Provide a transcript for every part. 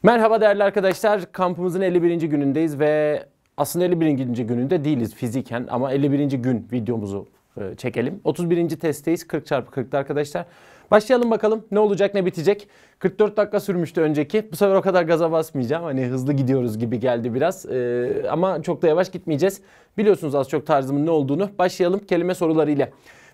Merhaba değerli arkadaşlar. Kampımızın 51. günündeyiz ve aslında 51. gününde değiliz fiziken ama 51. gün videomuzu çekelim. 31. testteyiz. 40x40'da arkadaşlar. Başlayalım bakalım ne olacak ne bitecek. 44 dakika sürmüştü önceki. Bu sefer o kadar gaza basmayacağım. Hani hızlı gidiyoruz gibi geldi biraz. Ama çok da yavaş gitmeyeceğiz. Biliyorsunuz az çok tarzımın ne olduğunu. Başlayalım kelime sorularıyla.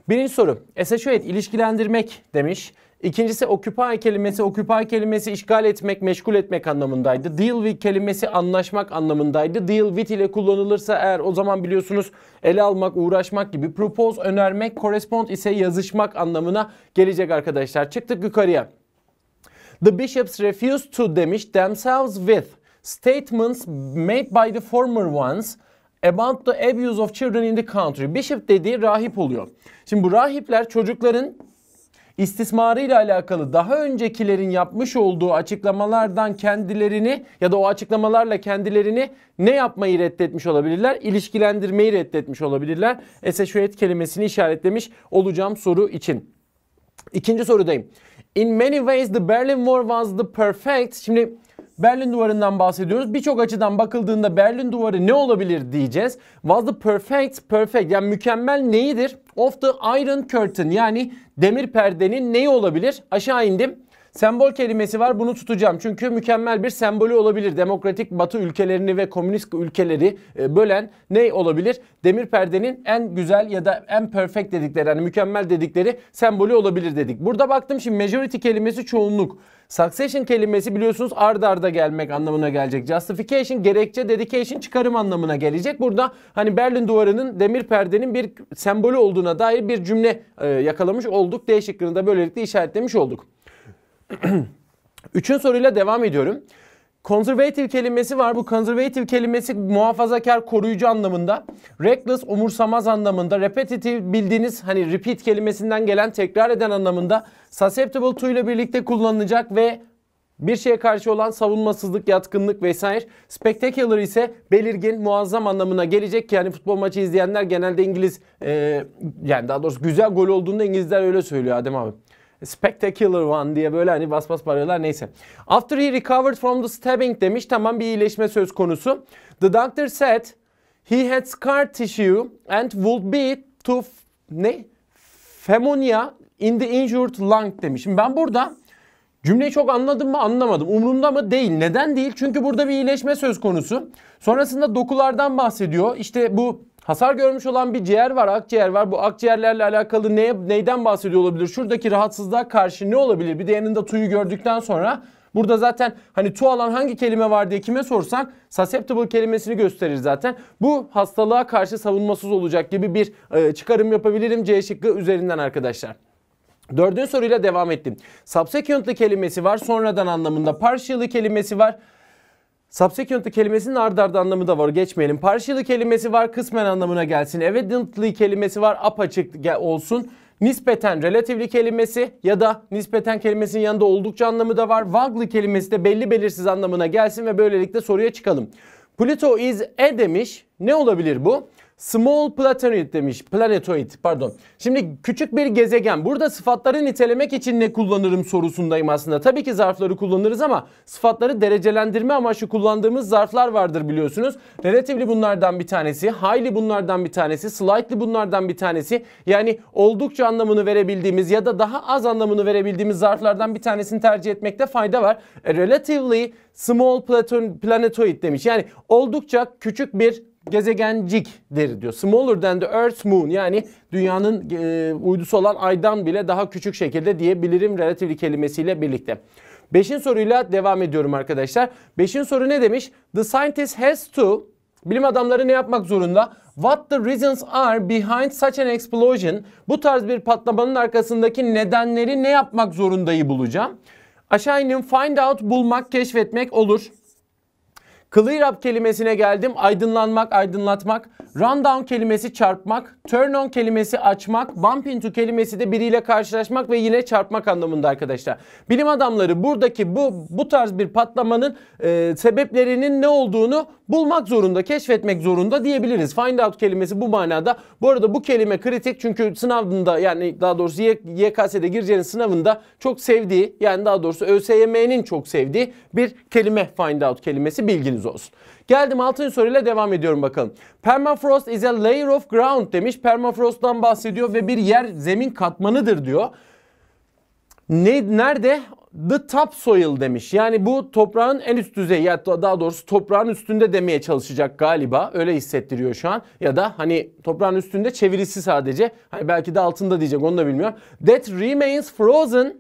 Birinci soru. Associate ilişkilendirmek demiş. İkincisi occupy kelimesi. Occupy kelimesi işgal etmek, meşgul etmek anlamındaydı. Deal with kelimesi anlaşmak anlamındaydı. Deal with ile kullanılırsa eğer o zaman biliyorsunuz ele almak, uğraşmak gibi. Propose önermek, correspond ise yazışmak anlamına gelecek arkadaşlar. Çıktık yukarıya. The bishops refused to demiş themselves with statements made by the former ones about the abuse of children in the country. Bishop dediği rahip oluyor. Şimdi bu rahipler çocukların istismarı ile alakalı daha öncekilerin yapmış olduğu açıklamalardan kendilerini ya da o açıklamalarla kendilerini ne yapmayı reddetmiş olabilirler? İlişkilendirmeyi reddetmiş olabilirler. Associate kelimesini işaretlemiş olacağım soru için. İkinci sorudayım. In many ways the Berlin Wall was the perfect. Şimdi Berlin Duvarı'ndan bahsediyoruz. Birçok açıdan bakıldığında Berlin Duvarı ne olabilir diyeceğiz. Was the perfect yani mükemmel neyidir? Of the Iron Curtain yani demir perdenin neyi olabilir? Aşağı indim. Sembol kelimesi var, bunu tutacağım. Çünkü mükemmel bir sembolü olabilir. Demokratik Batı ülkelerini ve komünist ülkeleri bölen ne olabilir? Demir perdenin en güzel ya da en perfect dedikleri, yani mükemmel dedikleri sembolü olabilir dedik. Burada baktım şimdi majority kelimesi çoğunluk. Succession kelimesi biliyorsunuz ard arda gelmek anlamına gelecek. Justification gerekçe, dedication çıkarım anlamına gelecek. Burada hani Berlin Duvarı'nın demir perdenin bir sembolü olduğuna dair bir cümle yakalamış olduk. D şıkkını da böylelikle işaretlemiş olduk. Üçüncü soruyla devam ediyorum. Conservative kelimesi var. Bu conservative kelimesi muhafazakar, koruyucu anlamında. Reckless, umursamaz anlamında. Repetitive bildiğiniz hani repeat kelimesinden gelen tekrar eden anlamında. Susceptible to ile birlikte kullanılacak ve bir şeye karşı olan savunmasızlık, yatkınlık vesaire. Spectacular ise belirgin, muazzam anlamına gelecek ki yani futbol maçı izleyenler genelde İngiliz yani daha doğrusu güzel gol olduğunda İngilizler öyle söylüyor Adem abi. Spectacular one diye böyle hani bas bas bağırıyorlar, neyse. After he recovered from the stabbing demiş. Tamam, bir iyileşme söz konusu. The doctor said he had scar tissue and would be to pneumonia in the injured lung demiş. Şimdi ben burada cümleyi çok anladım mı anlamadım. Umurumda mı değil. Neden değil? Çünkü burada bir iyileşme söz konusu. Sonrasında dokulardan bahsediyor. İşte bu hasar görmüş olan bir ciğer var, akciğer var. Bu akciğerlerle alakalı neyden bahsediyor olabilir? Şuradaki rahatsızlığa karşı ne olabilir? Bir de yanında tu'yu gördükten sonra burada zaten hani tu alan hangi kelime var diye kime sorsak susceptible kelimesini gösterir zaten. Bu hastalığa karşı savunmasız olacak gibi bir çıkarım yapabilirim C şıkkı üzerinden arkadaşlar. Dördüncü soruyla devam ettim. Subsequently kelimesi var. Sonradan anlamında. Partially kelimesi var. Subsequently kelimesinin ard arda anlamı da var. Geçmeyelim. Partially kelimesi var. Kısmen anlamına gelsin. Evidently kelimesi var. Apaçık olsun. Nispeten relatively kelimesi ya da nispeten kelimesinin yanında oldukça anlamı da var. Vaguely kelimesi de belli belirsiz anlamına gelsin ve böylelikle soruya çıkalım. Pluto is a demiş. Ne olabilir bu? Small planetoid demiş. Planetoid pardon. Şimdi küçük bir gezegen. Burada sıfatları nitelemek için ne kullanırım sorusundayım aslında. Tabii ki zarfları kullanırız ama sıfatları derecelendirme amaçlı kullandığımız zarflar vardır biliyorsunuz. Relatively bunlardan bir tanesi. Highly bunlardan bir tanesi. Slightly bunlardan bir tanesi. Yani oldukça anlamını verebildiğimiz ya da daha az anlamını verebildiğimiz zarflardan bir tanesini tercih etmekte fayda var. Relatively small planetoid demiş. Yani oldukça küçük bir gezegencikdir diyor. Smaller than the Earth's moon yani dünyanın uydusu olan aydan bile daha küçük şekilde diyebilirim relatively kelimesiyle birlikte. Beşinci soruyla devam ediyorum arkadaşlar. Beşinci soru ne demiş? The scientist has to, bilim adamları ne yapmak zorunda? What the reasons are behind such an explosion? Bu tarz bir patlamanın arkasındaki nedenleri ne yapmak zorundayı bulacağım. Aşağı indim. Find out, bulmak, keşfetmek olur. Clear up kelimesine geldim. Aydınlanmak, aydınlatmak. Rundown kelimesi çarpmak. Turn on kelimesi açmak. Bump into kelimesi de biriyle karşılaşmak ve yine çarpmak anlamında arkadaşlar. Bilim adamları buradaki bu tarz bir patlamanın sebeplerinin ne olduğunu bulmak zorunda, keşfetmek zorunda diyebiliriz. Find out kelimesi bu manada. Bu arada bu kelime kritik çünkü sınavında, yani daha doğrusu YKS'de gireceğiniz sınavında çok sevdiği, yani daha doğrusu ÖSYM'nin çok sevdiği bir kelime find out kelimesi, bilginiz olsun. Geldim 6. soruyla devam ediyorum bakalım. Permafrost is a layer of ground demiş. Permafrost'tan bahsediyor ve bir yer, zemin katmanıdır diyor. Nerede? The topsoil demiş. Yani bu toprağın en üst düzeyi, ya daha doğrusu toprağın üstünde demeye çalışacak galiba. Öyle hissettiriyor şu an. Ya da hani toprağın üstünde, çevirisi sadece. Hani belki de altında diyecek, onu da bilmiyorum. That remains frozen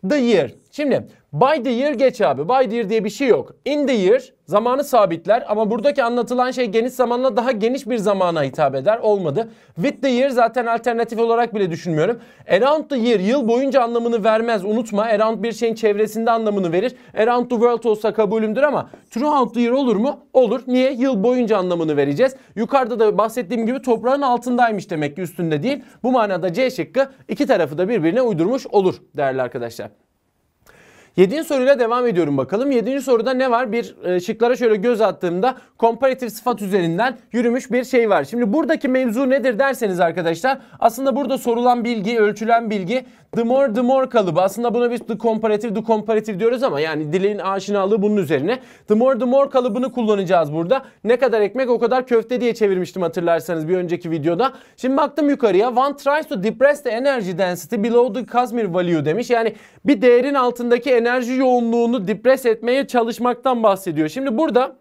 the year. Şimdi by the year geç abi. By the year diye bir şey yok. In the year zamanı sabitler ama buradaki anlatılan şey geniş zamanla daha geniş bir zamana hitap eder. Olmadı. With the year zaten alternatif olarak bile düşünmüyorum. Around the year yıl boyunca anlamını vermez. Unutma, around bir şeyin çevresinde anlamını verir. Around the world olsa kabulümdür ama throughout the year olur mu? Olur. Niye? Yıl boyunca anlamını vereceğiz. Yukarıda da bahsettiğim gibi toprağın altındaymış demek ki, üstünde değil. Bu manada C şıkkı iki tarafı da birbirine uydurmuş olur değerli arkadaşlar. 7. soruyla devam ediyorum bakalım. 7. soruda ne var? Bir şıklara şöyle göz attığımda komparatif sıfat üzerinden yürümüş bir şey var. Şimdi buradaki mevzu nedir derseniz arkadaşlar, aslında burada sorulan bilgi, ölçülen bilgi the more kalıbı. Aslında buna biz the comparative diyoruz ama yani dilin aşinalığı bunun üzerine. The more kalıbını kullanacağız burada. Ne kadar ekmek o kadar köfte diye çevirmiştim hatırlarsanız bir önceki videoda. Şimdi baktım yukarıya. One tries to depress the energy density below the Casimir value demiş. Yani bir değerin altındaki enerji yoğunluğunu depress etmeye çalışmaktan bahsediyor. Şimdi burada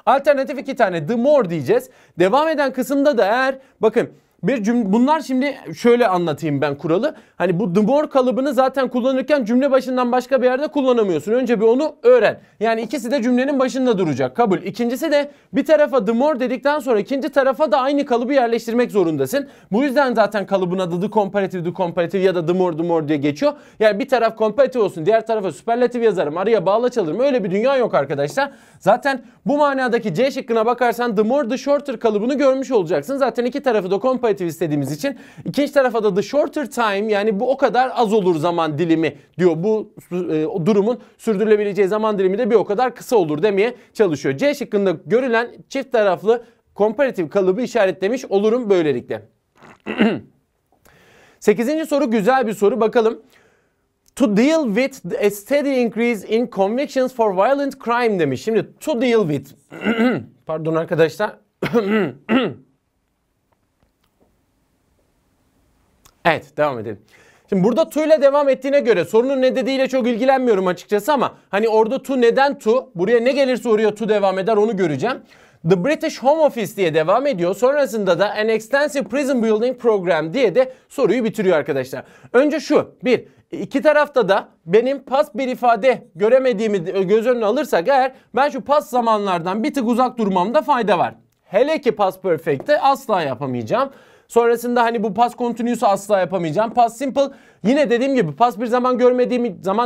alternatif iki tane. The more diyeceğiz. Devam eden kısımda da eğer bakın bir cümle, bunlar şimdi şöyle anlatayım ben kuralı. Hani bu the more kalıbını zaten kullanırken cümle başından başka bir yerde kullanamıyorsun. Önce bir onu öğren. Yani ikisi de cümlenin başında duracak. Kabul. İkincisi de bir tarafa the more dedikten sonra ikinci tarafa da aynı kalıbı yerleştirmek zorundasın. Bu yüzden zaten kalıbın adı the comparative ya da the more diye geçiyor. Yani bir taraf comparative olsun, diğer tarafa süperlatif yazarım, araya bağlaç alırım. Öyle bir dünya yok arkadaşlar. Zaten bu manadaki C şıkkına bakarsan the more the shorter kalıbını görmüş olacaksın. Zaten iki tarafı da comparative istediğimiz için ikinci tarafa da the shorter time, yani bu o kadar az olur zaman dilimi diyor. Bu durumun sürdürülebileceği zaman dilimi de bir o kadar kısa olur demeye çalışıyor. C şıkkında görülen çift taraflı comparative kalıbı işaretlemiş olurum böylelikle. 8. soru güzel bir soru, bakalım. To deal with a steady increase in convictions for violent crime demiş. Şimdi to deal with pardon arkadaşlar. Evet, devam edelim. Şimdi burada to ile devam ettiğine göre sorunun ne dediğiyle çok ilgilenmiyorum açıkçası ama hani orada to, neden to? Buraya ne gelirse oraya to devam eder, onu göreceğim. The British Home Office diye devam ediyor. Sonrasında da an extensive prison building program diye de soruyu bitiriyor arkadaşlar. Önce şu. İki tarafta da benim pas bir ifade göremediğimi göz önüne alırsak eğer, ben şu pas zamanlardan bir tık uzak durmamda fayda var. Hele ki pas perfect'te asla yapamayacağım. Sonrasında hani bu pas continuous'u asla yapamayacağım. Pas simple yine dediğim gibi pas bir zaman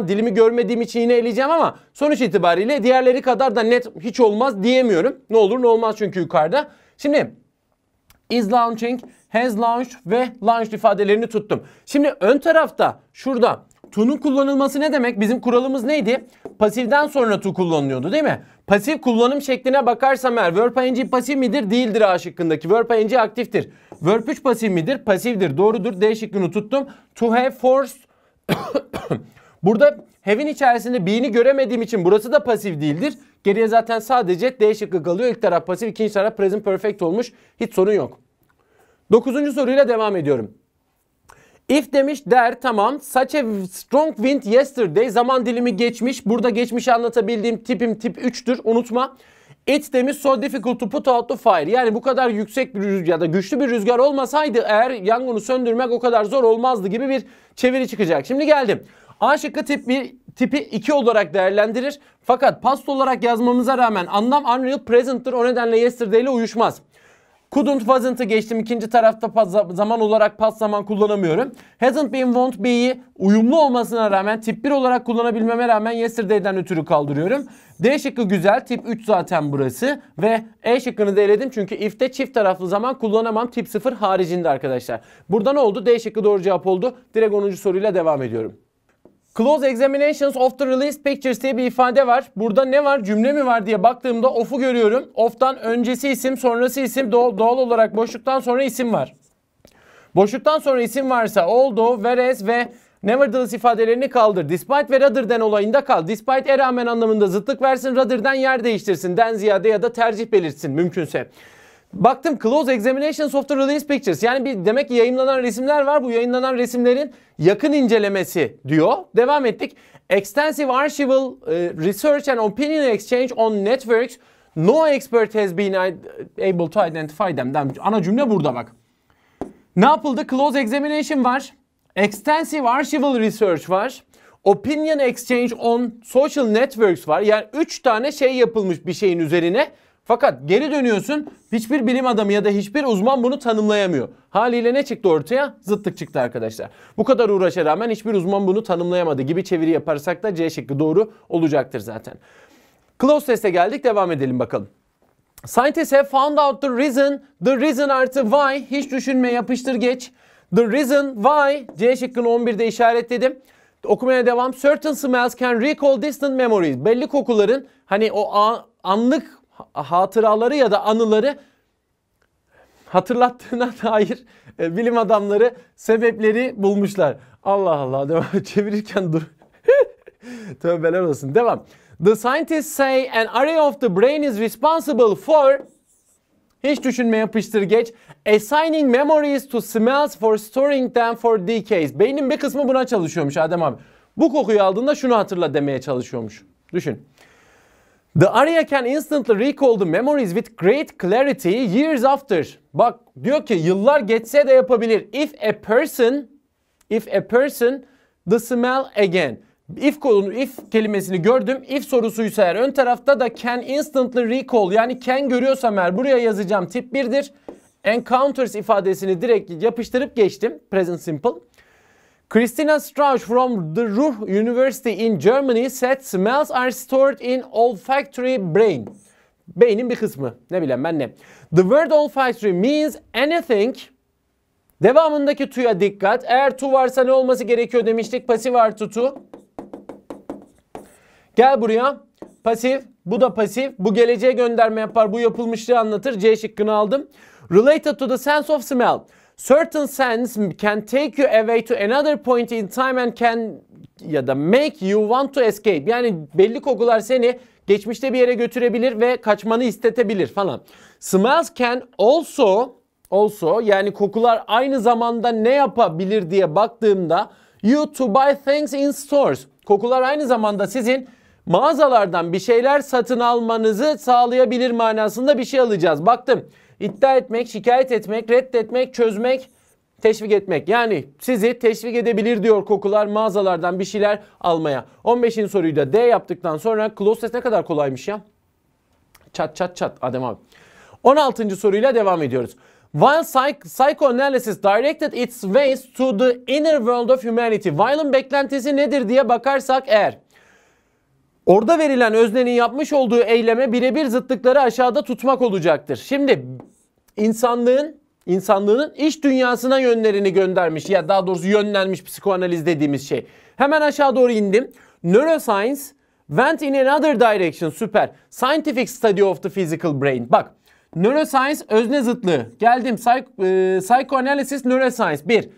dilimi görmediğim için yine eleyeceğim ama sonuç itibariyle diğerleri kadar da net hiç olmaz diyemiyorum. Ne olur ne olmaz çünkü yukarıda. Şimdi is launching, has launched ve launched ifadelerini tuttum. Şimdi ön tarafta şurada to'nun kullanılması ne demek? Bizim kuralımız neydi? Pasiften sonra to kullanılıyordu değil mi? Pasif kullanım şekline bakarsam eğer verb ing pasif midir? Değildir A şıkkındaki. Verb ing aktiftir. Verb 3 pasif midir? Pasifdir. Doğrudur. D şıkkını tuttum. To have forced. Burada have'in içerisinde be'ni göremediğim için burası da pasif değildir. Geriye zaten sadece D şıkkı kalıyor. İlk taraf pasif, ikinci taraf present perfect olmuş. Hiç sorun yok. 9. soruyla devam ediyorum. If demiş der, tamam. Such a strong wind yesterday. Zaman dilimi geçmiş. Burada geçmişi anlatabildiğim tipim tip 3'tür. Unutma. It demiş so difficult to put out the fire. Yani bu kadar yüksek bir rüzgar ya da güçlü bir rüzgar olmasaydı eğer yangını söndürmek o kadar zor olmazdı gibi bir çeviri çıkacak. Şimdi geldim. A şıkkı tipi 2 olarak değerlendirir. Fakat past olarak yazmamıza rağmen anlam unreal present'tır. O nedenle yesterday ile uyuşmaz. Couldn't, wasn't'ı geçtim. İkinci tarafta zaman olarak pas zaman kullanamıyorum. Hasn't been, won't be'yi uyumlu olmasına rağmen tip 1 olarak kullanabilmeme rağmen yesterday'den ötürü kaldırıyorum. D şıkkı güzel. Tip 3 zaten burası. Ve E şıkkını da eledim çünkü if'te çift taraflı zaman kullanamam. Tip 0 haricinde arkadaşlar. Burada ne oldu? D şıkkı doğru cevap oldu. Direkt 10. soruyla devam ediyorum. Close examinations of the released pictures diye bir ifade var. Burada ne var? Cümle mi var diye baktığımda of'u görüyorum. Of'tan öncesi isim, sonrası isim, doğal olarak boşluktan sonra isim var. Boşluktan sonra isim varsa although, whereas ve nevertheless ifadelerini kaldır. Despite ve rather than olayında kal. Despite rağmen anlamında zıtlık versin. Rather'dan yer değiştirsin. Den ziyade ya da tercih belirtsin mümkünse. Baktım close examinations of the released pictures. Yani demek ki yayınlanan resimler var. Bu yayınlanan resimlerin yakın incelemesi diyor. Devam ettik. Extensive archival research and opinion exchange on networks. No expert has been able to identify them. Ana cümle burada bak. Ne yapıldı? Close examination var. Extensive archival research var. Opinion exchange on social networks var. Yani 3 tane şey yapılmış bir şeyin üzerine. Fakat geri dönüyorsun, hiçbir bilim adamı ya da hiçbir uzman bunu tanımlayamıyor. Haliyle ne çıktı ortaya? Zıtlık çıktı arkadaşlar. Bu kadar uğraşa rağmen hiçbir uzman bunu tanımlayamadı gibi çeviri yaparsak da C şıkkı doğru olacaktır zaten. Close test'e geldik, devam edelim bakalım. Scientists have found out the reason artı why, hiç düşünme yapıştır geç. The reason why, C şıkkını 11'de işaretledim. Okumaya devam. Certain smells can recall distant memories. Belli kokuların hani o anlık hatıraları ya da anıları hatırlattığına dair bilim adamları sebepleri bulmuşlar. Allah Allah, devam çevirirken dur. Tövbeler olsun. Devam. The scientists say an area of the brain is responsible for, hiç düşünme yapıştır geç, assigning memories to smells for storing them for decades. Beynin bir kısmı buna çalışıyormuş Adem abi. Bu kokuyu aldığında şunu hatırla demeye çalışıyormuş. Düşün. The area can instantly recall the memories with great clarity years after. Bak diyor ki yıllar geçse de yapabilir. If a person the smell again. If kelimesini gördüm. If sorusuysa eğer ön tarafta da can instantly recall, yani can görüyorsam eğer buraya yazacağım tip 1'dir. Encounters ifadesini direkt yapıştırıp geçtim. Present simple. Christina Strauss from the Ruhr University in Germany said smells are stored in olfactory brain. Beynin bir kısmı. Ne bileyim ben ne. The word olfactory means anything. Devamındaki to'ya dikkat. Eğer to varsa ne olması gerekiyor demiştik. Pasif artı to. Gel buraya. Pasif. Bu da pasif. Bu geleceğe gönderme yapar. Bu yapılmışlığı anlatır. C şıkkını aldım. Related to the sense of smell. Certain sense can take you away to another point in time and can ya da make you want to escape. Yani belli kokular seni geçmişte bir yere götürebilir ve kaçmanı istetebilir falan. Smells can also yani kokular aynı zamanda ne yapabilir diye baktığımda you to buy things in stores. Kokular aynı zamanda sizin mağazalardan bir şeyler satın almanızı sağlayabilir manasında bir şey alacağız. Baktım. İddia etmek, şikayet etmek, reddetmek, çözmek, teşvik etmek. Yani sizi teşvik edebilir diyor kokular mağazalardan bir şeyler almaya. 15. soruyu da D yaptıktan sonra close test ne kadar kolaymış ya. Çat Adem abi. 16. soruyla devam ediyoruz. While psychoanalysis directed its ways to the inner world of humanity. While'ın beklentisi nedir diye bakarsak eğer, orada verilen öznenin yapmış olduğu eyleme birebir zıtlıkları aşağıda tutmak olacaktır. Şimdi insanlığın iç dünyasına yönlerini göndermiş ya daha doğrusu yönlenmiş psikoanaliz dediğimiz şey. Hemen aşağı doğru indim. Neuroscience went in another direction. Süper. Scientific study of the physical brain. Bak. Neuroscience özne zıtlığı. Geldim. Psychoanalysis, neuroscience.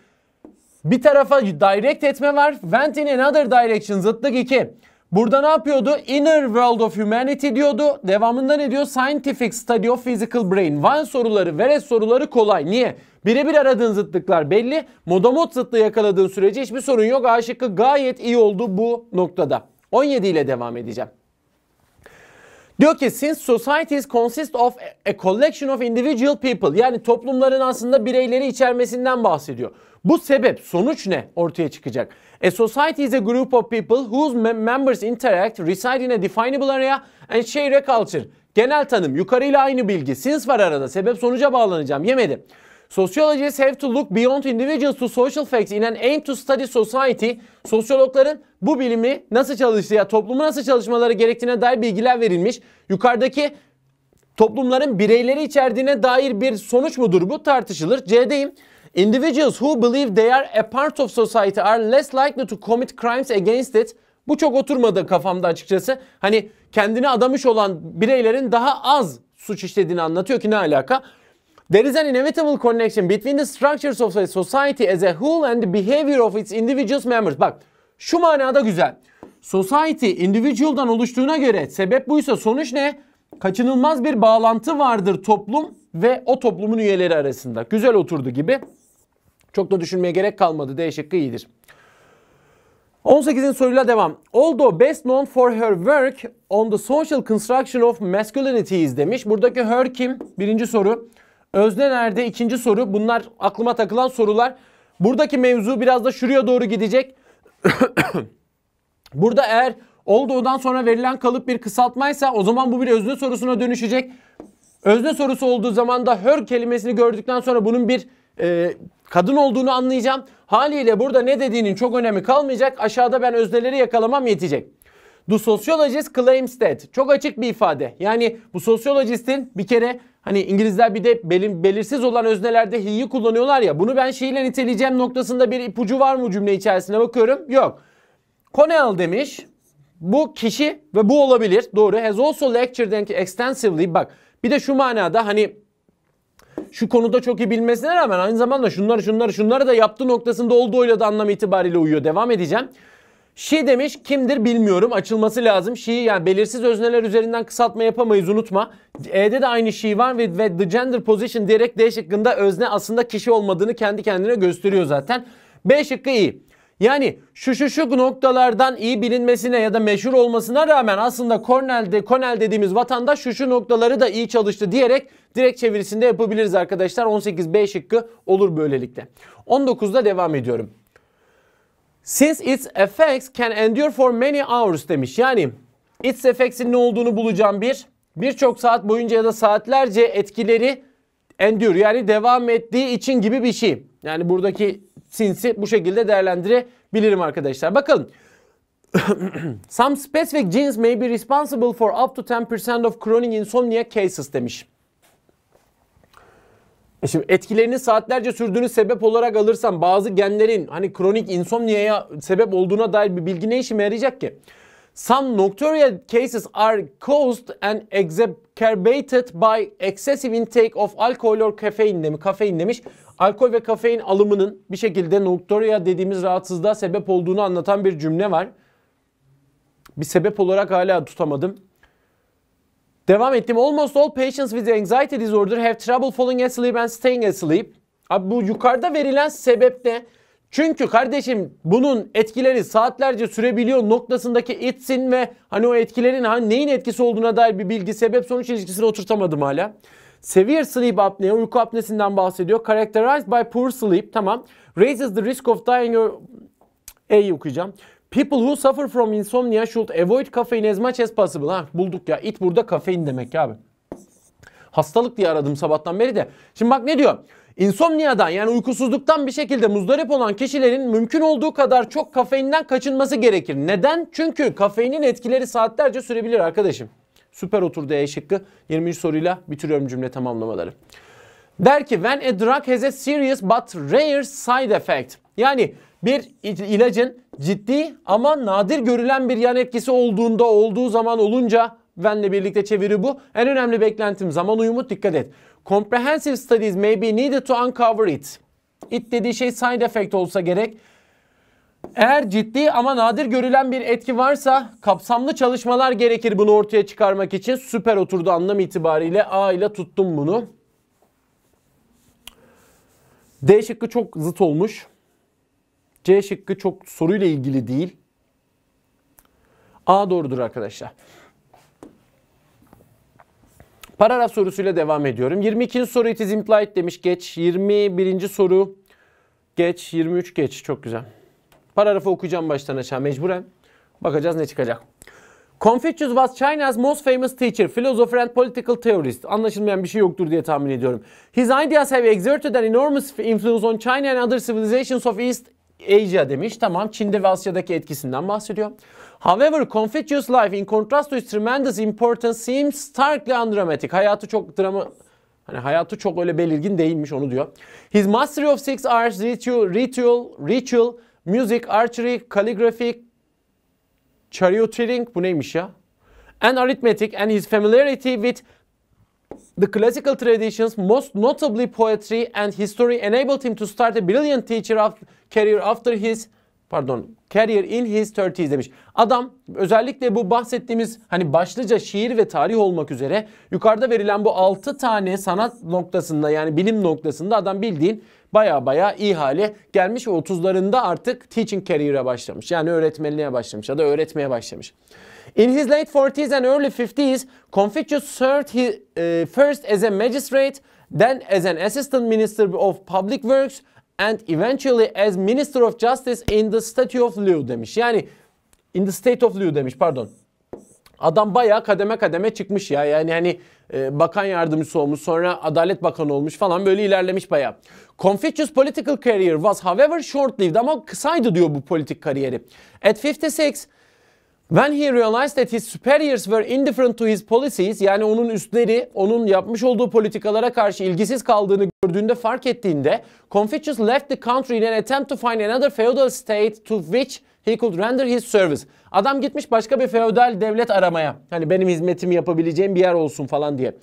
Bir tarafa direct etme var. Went in another direction. Zıtlık 2. Burada ne yapıyordu? Inner world of humanity diyordu. Devamında ne diyor? Scientific study of physical brain. While soruları, whereas soruları kolay. Niye? Birebir aradığın zıtlıklar belli. Modamot zıtlığı yakaladığın sürece hiçbir sorun yok. A şıkkı gayet iyi oldu bu noktada. 17 ile devam edeceğim. Diyor ki since societies consist of a collection of individual people, yani toplumların aslında bireyleri içermesinden bahsediyor. Bu sebep sonuç ne ortaya çıkacak? A society is a group of people whose members interact, reside in a definable area and share a culture. Genel tanım, yukarıyla aynı bilgi. Since var arada, sebep sonuca bağlanacağım, yemedi. Sociologists have to look beyond individuals to social facts in an aim to study society. Sosyologların bu bilimi nasıl çalıştığı, ya toplumu nasıl çalışmaları gerektiğine dair bilgiler verilmiş. Yukarıdaki toplumların bireyleri içerdiğine dair bir sonuç mudur bu, tartışılır. C'deyim. Individuals who believe they are a part of society are less likely to commit crimes against it. Bu çok oturmadı kafamda açıkçası. Hani kendini adamış olan bireylerin daha az suç işlediğini anlatıyor ki ne alaka? There is an inevitable connection between the structures of a society as a whole and the behavior of its individual members. Bak, şu manada güzel. Society individual'dan oluştuğuna göre sebep buysa sonuç ne? Kaçınılmaz bir bağlantı vardır toplum ve o toplumun üyeleri arasında. Güzel oturdu gibi. Çok da düşünmeye gerek kalmadı. D şıkkı iyidir. 18. soruyla devam. Although best known for her work on the social construction of masculinities demiş. Buradaki her kim? Birinci soru. Özne nerede? İkinci soru. Bunlar aklıma takılan sorular. Buradaki mevzu biraz da şuraya doğru gidecek. Burada eğer olduğundan sonra verilen kalıp bir kısaltmaysa o zaman bu bir özne sorusuna dönüşecek. Özne sorusu olduğu zaman da her kelimesini gördükten sonra bunun bir kadın olduğunu anlayacağım. Haliyle burada ne dediğinin çok önemi kalmayacak. Aşağıda ben özneleri yakalamam yetecek. The sociologist claims that. Çok açık bir ifade. Yani bu sosyologistin bir kere hani İngilizler bir de belirsiz olan öznelerde he'yi kullanıyorlar ya. Bunu ben şeyle niteleyeceğim noktasında bir ipucu var mı cümle içerisine bakıyorum. Yok. Connell demiş. Bu kişi ve bu olabilir. Doğru. Has also lectured extensively. Bak bir de şu manada hani şu konuda çok iyi bilmesine rağmen aynı zamanda şunları da yaptığı noktasında olduğuyla da anlam itibariyle uyuyor. Devam edeceğim. She demiş, kimdir bilmiyorum, açılması lazım. She yani belirsiz özneler üzerinden kısaltma yapamayız, unutma. E'de de aynı she var ve the gender position diyerek D şıkkında özne aslında kişi olmadığını kendi kendine gösteriyor zaten. B şıkkı iyi. Yani şu noktalardan iyi bilinmesine ya da meşhur olmasına rağmen aslında Cornell dediğimiz vatandaş şu noktaları da iyi çalıştı diyerek direkt çevirisinde yapabiliriz arkadaşlar. 18 B şıkkı olur böylelikle. 19'da devam ediyorum. Since its effects can endure for many hours demiş. Yani its effects'in ne olduğunu bulacağım birçok saat boyunca ya da saatlerce etkileri endure yani devam ettiği için gibi bir şey. Yani buradaki since'i bu şekilde değerlendirebilirim arkadaşlar. Bakalım. Some specific genes may be responsible for up to 10% of chronic insomnia cases demiş. Şimdi etkilerinin saatlerce sürdüğünü sebep olarak alırsam bazı genlerin hani kronik insomnia'ya sebep olduğuna dair bir bilgi ne işime yarayacak ki? Some nocturnal cases are caused and exacerbated by excessive intake of alcohol or kafein demiş. Alkol ve kafein alımının bir şekilde nocturia dediğimiz rahatsızlığa sebep olduğunu anlatan bir cümle var. Bir sebep olarak hala tutamadım. Devam ettim. Almost all patients with anxiety disorder have trouble falling asleep and staying asleep. Abi bu yukarıda verilen sebep ne? Çünkü kardeşim bunun etkileri saatlerce sürebiliyor noktasındaki itsin ve hani o etkilerin hani neyin etkisi olduğuna dair bir bilgi sebep sonuç ilişkisini oturtamadım hala. Severe sleep apnea, uyku apnesinden bahsediyor. Characterized by poor sleep, tamam. Raises the risk of dying or... A'yı okuyacağım. People who suffer from insomnia should avoid caffeine as much as possible. Ha, bulduk ya. It burada kafein demek ya abi. Hastalık diye aradım sabahtan beri de. Şimdi bak ne diyor? İnsomniadan yani uykusuzluktan bir şekilde muzdarip olan kişilerin mümkün olduğu kadar çok kafeinden kaçınması gerekir. Neden? Çünkü kafeinin etkileri saatlerce sürebilir arkadaşım. Süper oturdu E şıkkı. 23 soruyla bitiriyorum cümle tamamlamaları. Der ki when a drug has a serious but rare side effect. Yani bir ilacın ciddi ama nadir görülen bir yan etkisi olduğu zaman olunca when'le birlikte çeviri bu. En önemli beklentim zaman uyumu, dikkat et. Comprehensive studies may be needed to uncover it. It dediği şey side effect olsa gerek. Eğer ciddi ama nadir görülen bir etki varsa kapsamlı çalışmalar gerekir bunu ortaya çıkarmak için. Süper oturdu anlam itibariyle. A ile tuttum bunu. D şıkkı çok zıt olmuş. C şıkkı çok soruyla ilgili değil. A doğrudur arkadaşlar. Paragraf sorusuyla devam ediyorum. 22. soru it is implied demiş, geç. 21. soru geç. 23 geç. Çok güzel. Paragrafı okuyacağım baştan aşağı mecburen. Bakacağız ne çıkacak. Confucius was China's most famous teacher, philosopher and political theorist. Anlaşılmayan bir şey yoktur diye tahmin ediyorum. His ideas have exerted an enormous influence on China and other civilizations of East Asia demiş. Tamam, Çin'de ve Asya'daki etkisinden bahsediyor. However, Confucius' life in contrast to his tremendous importance seems starkly undramatic. Hayatı çok öyle belirgin değilmiş, onu diyor. His mastery of six arts, ritual, music, archery, calligraphy, charioteering, bu neymiş ya? And arithmetic and his familiarity with the classical traditions, most notably poetry and history, enabled him to start a brilliant teacher career in his 30s demiş. Adam özellikle bu bahsettiğimiz başlıca şiir ve tarih olmak üzere yukarıda verilen bu 6 tane sanat noktasında, yani bilim noktasında adam bildiğin baya iyi hale gelmiş ve 30'larında artık teaching career'e başlamış. Yani öğretmenliğe başlamış ya da öğretmeye başlamış. In his late 40s and early 50s, Confucius served first as a magistrate, then as an assistant minister of public works, and eventually as Minister of Justice in the State of Liu demiş. Yani in the State of Liu demiş, pardon. Adam bayağı kademe kademe çıkmış ya. Yani bakan yardımcısı olmuş, sonra adalet bakanı olmuş falan, böyle ilerlemiş bayağı. Confucius' political career was however short-lived, ama kısaydı diyor bu politik kariyeri. At 56, when he realized that his superiors were indifferent to his policies, yani onun üstleri onun yapmış olduğu politikalara karşı ilgisiz kaldığını gördüğünde, fark ettiğinde, Confucius left the country in an attempt to find another feudal state to which he could render his service. Adam gitmiş başka bir feodal devlet aramaya. Benim hizmetimi yapabileceğim bir yer olsun falan diye.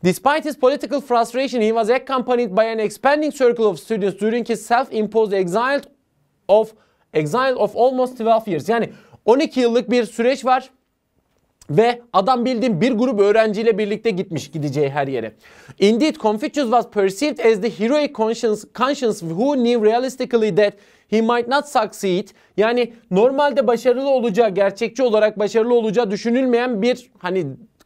Despite his political frustration, he was accompanied by an expanding circle of students during his self-imposed exile of almost 12 years. Yani 12 yıllık bir süreç var ve adam bildiğin bir grup öğrenciyle birlikte gitmiş gideceği her yere. Indeed, Confucius was perceived as the heroic conscience who knew realistically that he might not succeed. Yani normalde başarılı olacağı, gerçekçi olarak başarılı olacağı düşünülmeyen bir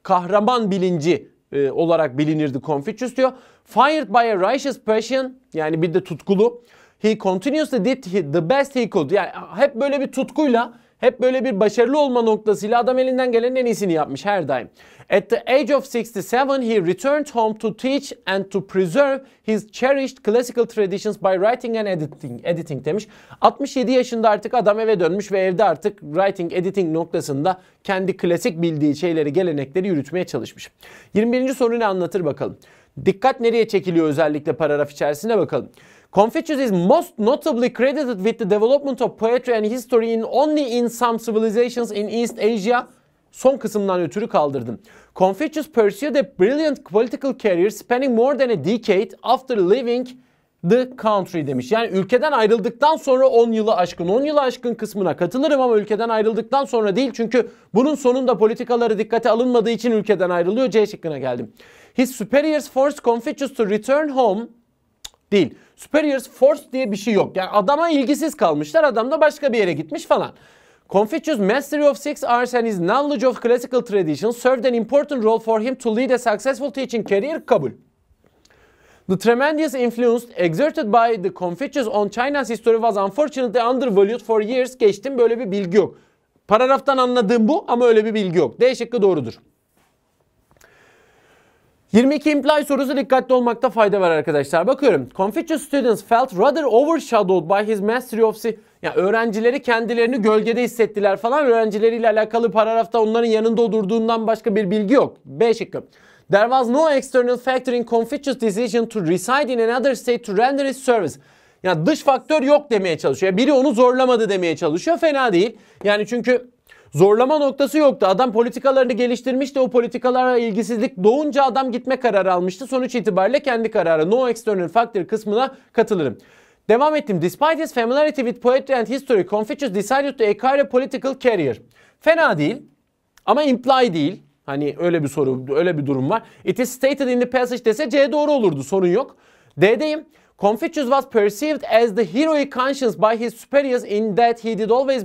kahraman bilinci olarak bilinirdi Confucius diyor. Fired by a righteous passion, yani bir de tutkulu. He continuously did the best he could. Yani hep böyle bir tutkuyla, hep böyle bir başarılı olma noktasıyla adam elinden gelenin en iyisini yapmış her daim. At the age of 67, he returned home to teach and to preserve his cherished classical traditions by writing and editing demiş. 67 yaşında artık adam eve dönmüş ve evde artık writing, editing noktasında kendi klasik bildiği şeyleri, gelenekleri yürütmeye çalışmış. 21. soru ne anlatır bakalım. Dikkat nereye çekiliyor özellikle paragraf içerisine bakalım. Confucius is most notably credited with the development of poetry and history only in some civilizations in East Asia. Son kısımdan ötürü kaldırdım. Confucius pursued a brilliant political career spanning more than a decade after leaving the country demiş. Yani ülkeden ayrıldıktan sonra 10 yılı aşkın. 10 yılı aşkın kısmına katılırım ama ülkeden ayrıldıktan sonra değil. Çünkü bunun sonunda politikaları dikkate alınmadığı için ülkeden ayrılıyor. C şıkkına geldim. His superiors forced Confucius to return home. Değil. Superiors force diye bir şey yok. Yani adama ilgisiz kalmışlar. Adam da başka bir yere gitmiş falan. Confucius' mastery of six arts and his knowledge of classical traditions served an important role for him to lead a successful teaching career. Kabul. The tremendous influence exerted by the Confucius on China's history was unfortunately undervalued for years. Geçtim, böyle bir bilgi yok. Paragraftan anladığım bu ama öyle bir bilgi yok. D şıkkı doğrudur. 22 imply sorusu, dikkatli olmakta fayda var arkadaşlar. Bakıyorum. Confucius students felt rather overshadowed by his mastery of yani öğrencileri kendilerini gölgede hissettiler falan. Öğrencileriyle alakalı paragrafta onların yanında durduğundan başka bir bilgi yok. B şıkkı. There was no external factor in Confucius' decision to reside in another state to render his service. Yani dış faktör yok demeye çalışıyor. Biri onu zorlamadı demeye çalışıyor. Fena değil. Yani çünkü zorlama noktası yoktu. Adam politikalarını geliştirmişti. O politikalara ilgisizlik doğunca adam gitme kararı almıştı. Sonuç itibariyle kendi kararı. No external factor kısmına katılırım. Devam ettim. Despite his familiarity with poetry and history, Confucius decided to acquire a political career. Fena değil ama imply değil. Öyle bir soru, öyle bir durum var. It is stated in the passage dese C doğru olurdu. Sorun yok. D'deyim. Confucius was perceived as the heroic conscience by his superiors in that he did always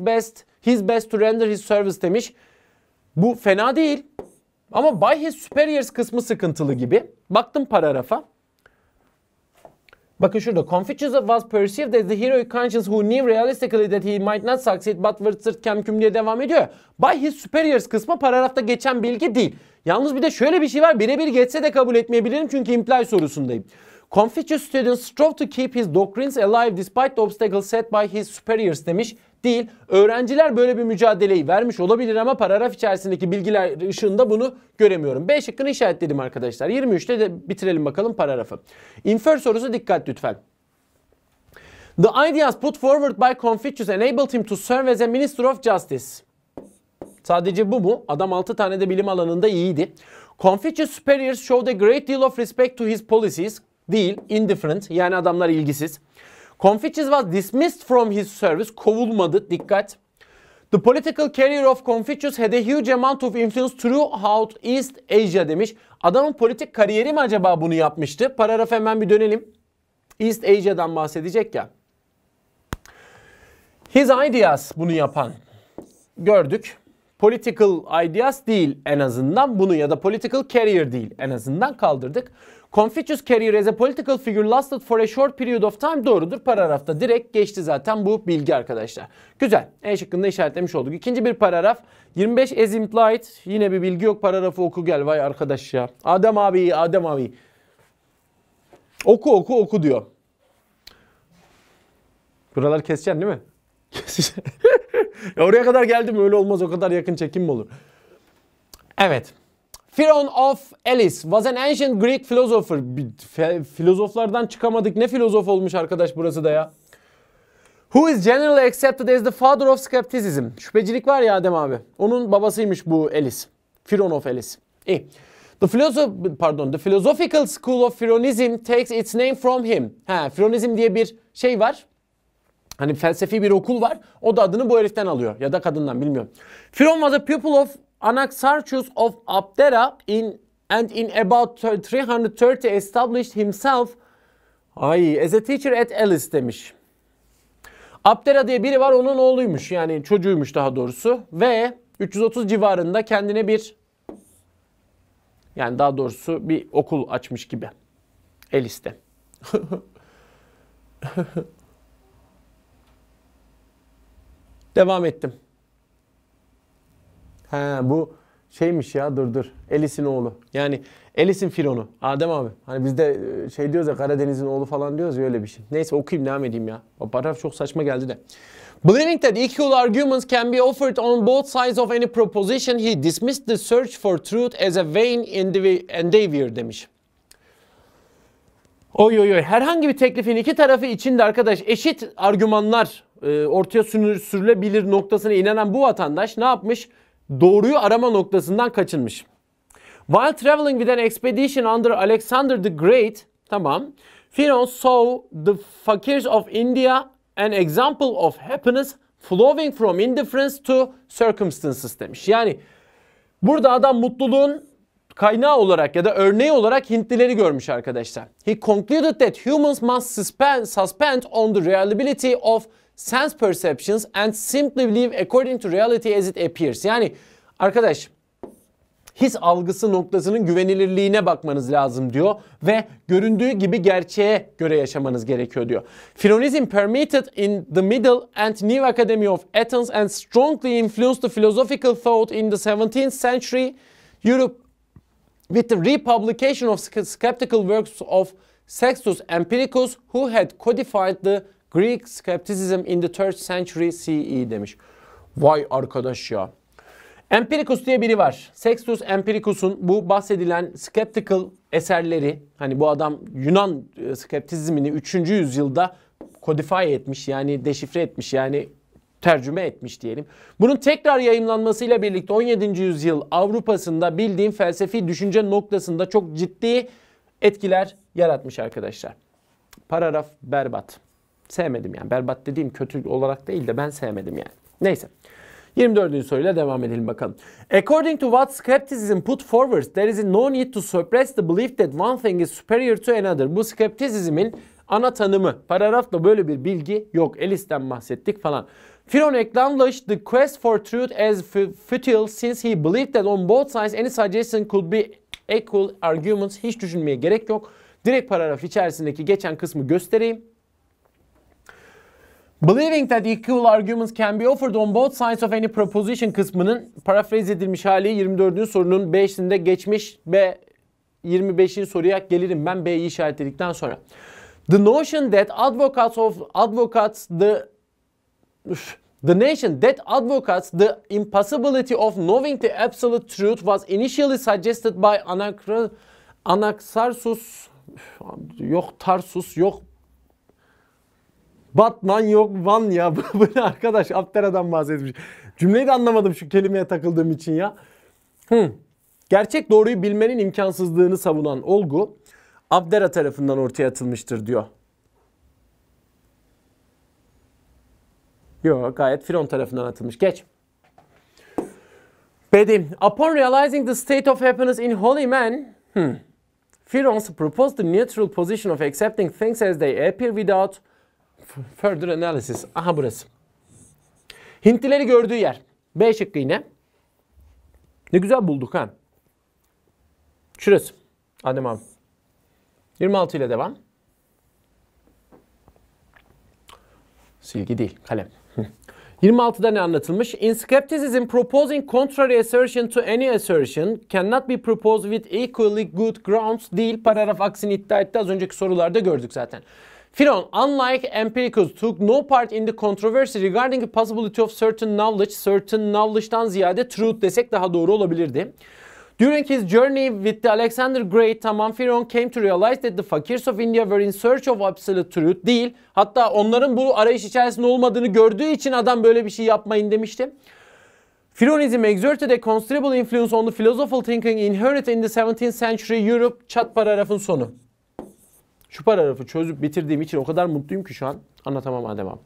his best to render his service demiş. Bu fena değil. Ama by his superiors kısmı sıkıntılı gibi. Baktım paragrafa. Bakın şurada. Confucius was perceived as the heroic conscience who knew realistically that he might not succeed but would sırt kemküm diye devam ediyor. By his superiors kısmı paragrafta geçen bilgi değil. Yalnız bir de şöyle bir şey var. Birebir geçse de kabul etmeyebilirim çünkü imply sorusundayım. Confucius students strove to keep his doctrines alive despite the obstacles set by his superiors demiş. Değil. Öğrenciler böyle bir mücadeleyi vermiş olabilir ama paragraf içerisindeki bilgiler ışığında bunu göremiyorum. B şıkkını işaretledim arkadaşlar. 23'te de bitirelim bakalım paragrafı. Infer sorusu dikkat lütfen. The ideas put forward by Confucius enabled him to serve as a minister of justice. Sadece bu mu? Adam 6 tane de bilim alanında iyiydi. Confucius superiors showed a great deal of respect to his policies. Değil, indifferent, yani adamlar ilgisiz. Confucius was dismissed from his service, kovulmadı, dikkat. The political career of Confucius had a huge amount of influence throughout East Asia demiş. Adamın politik kariyeri mi acaba bunu yapmıştı? Paragrafa hemen bir dönelim. East Asia'dan bahsedecek ya. His ideas bunu yapan. Gördük. Political ideas değil en azından bunu ya da political career değil en azından kaldırdık. Confucius career as a political figure lasted for a short period of time doğrudur. Paragrafta direkt geçti zaten bu bilgi arkadaşlar. Güzel. E şıkkında işaretlemiş olduk. İkinci bir paragraf. 25 as implied. Yine bir bilgi yok. Paragrafı oku gel. Vay arkadaş ya. Adem abi. Oku diyor. Buraları keseceksin değil mi? Keseceksin. Oraya kadar geldim öyle olmaz, o kadar yakın çekim mi olur? Evet. Phiron of Elis was an ancient Greek philosopher. Filozoflardan çıkamadık. Ne filozof olmuş arkadaş burası da ya. Who is generally accepted as the father of skepticism. Şüphecilik var ya Adem abi. Onun babasıymış bu Elis. Phiron of Elis. İyi. The philosophical school of Phironism takes its name from him. Phironism diye bir şey var. Hani felsefi bir okul var. O da adını bu heriften alıyor. Ya da kadından, bilmiyorum. Phiron was a pupil of Anaxarchus of Abdera in about 330 established himself as a teacher at Elis demiş. Abdera diye biri var, onun oğluymuş. Yani çocuğuymuş daha doğrusu. Ve 330 civarında kendine bir, yani daha doğrusu bir okul açmış gibi. Elis'te. Devam ettim. Bu şeymiş ya, dur. Elis'in oğlu. Yani Elis'in Firon'u. Adem abi. Hani bizde şey diyoruz ya, Karadeniz'in oğlu falan diyoruz ya, öyle bir şey. Neyse okuyayım, devam edeyim ya. O paragraf çok saçma geldi de. Believing that equal arguments can be offered on both sides of any proposition, he dismissed the search for truth as a vain endeavor demiş. Herhangi bir teklifin iki tarafı içinde arkadaş eşit argümanlar ortaya sürülebilir noktasına inanan bu vatandaş ne yapmış? Doğruyu arama noktasından kaçınmış. While traveling with an expedition under Alexander the Great, tamam, Phiron saw the fakirs of India an example of happiness flowing from indifference to circumstances demiş. Yani burada adam mutluluğun kaynağı olarak ya da örneği olarak Hintlileri görmüş arkadaşlar. He concluded that humans must suspend on the reliability of sense perceptions and simply believe according to reality as it appears. Yani arkadaş, his algısı noktasının güvenilirliğine bakmanız lazım diyor ve göründüğü gibi gerçeğe göre yaşamanız gerekiyor diyor. Phironism permeated in the Middle and New Academy of Athens and strongly influenced the philosophical thought in the 17th century Europe with the republication of skeptical works of Sextus Empiricus, who had codified the Greek skepticism in the 3rd century CE demiş. Vay arkadaş ya. Empiricus diye biri var. Sextus Empiricus'un bu bahsedilen skeptical eserleri, hani bu adam Yunan skeptizmini 3. yüzyılda kodify etmiş, yani deşifre etmiş, yani tercüme etmiş diyelim. Bunun tekrar yayımlanmasıyla birlikte 17. yüzyıl Avrupa'sında bildiğin felsefi düşünce noktasında çok ciddi etkiler yaratmış arkadaşlar. Paragraf berbat. Sevmedim yani. Berbat dediğim kötü olarak değil de ben sevmedim yani. Neyse. 24. soruyla devam edelim bakalım. According to what skepticism put forward, there is no need to suppress the belief that one thing is superior to another. Bu skeptisizmin Ana tanımı. Paragrafta böyle bir bilgi yok. Alice'den bahsettik falan. Firon acknowledged the quest for truth as futile since he believed that on both sides any suggestion could be equal arguments. Hiç düşünmeye gerek yok. Direkt paragraf içerisindeki geçen kısmı göstereyim. Believing that equal arguments can be offered on both sides of any proposition kısmının paraphrase edilmiş hali 24. sorunun 5'inde geçmiş ve 25. soruya gelirim ben B'yi işaretledikten sonra. The notion that advocates the impossibility of knowing the absolute truth was initially suggested by Anaxarchus, yok Tarsus, yok Batman, yok Van ya. Bu ne arkadaş? Aptera'dan bahsetmiş. Cümleyi de anlamadım şu kelimeye takıldığım için ya. Gerçek doğruyu bilmenin imkansızlığını savunan olgu Abdera tarafından ortaya atılmıştır diyor. Yok, gayet Firon tarafından atılmış. Geç. B'deyim. Upon realizing the state of happiness in holy man, Firon proposed the neutral position of accepting things as they appear without further analysis. Aha burası. Hintlileri gördüğü yer. B şıkkı yine. Ne güzel bulduk ha. Şurası. Adem abi. 26 ile devam. Silgi değil, kalem. 26'da ne anlatılmış? In skepticism, proposing contrary assertion to any assertion cannot be proposed with equally good grounds değil. Paragraf aksini iddia etti. Az önceki sorularda gördük zaten. Firon, unlike Empiricus, took no part in the controversy regarding the possibility of certain knowledge. Certain knowledge'dan ziyade truth desek daha doğru olabilirdi. During his journey with the Alexander Great, tamam, Firon came to realize that the fakirs of India were in search of absolute truth değil. Hatta onların bu arayış içerisinde olmadığını gördüğü için adam böyle bir şey yapmayın demişti. Fironism exerted a considerable influence on the philosophical thinking inherited in the 17th century Europe. Çat paragrafın sonu. Şu paragrafı çözüp bitirdiğim için o kadar mutluyum ki şu an. Anlatamam Adem abi.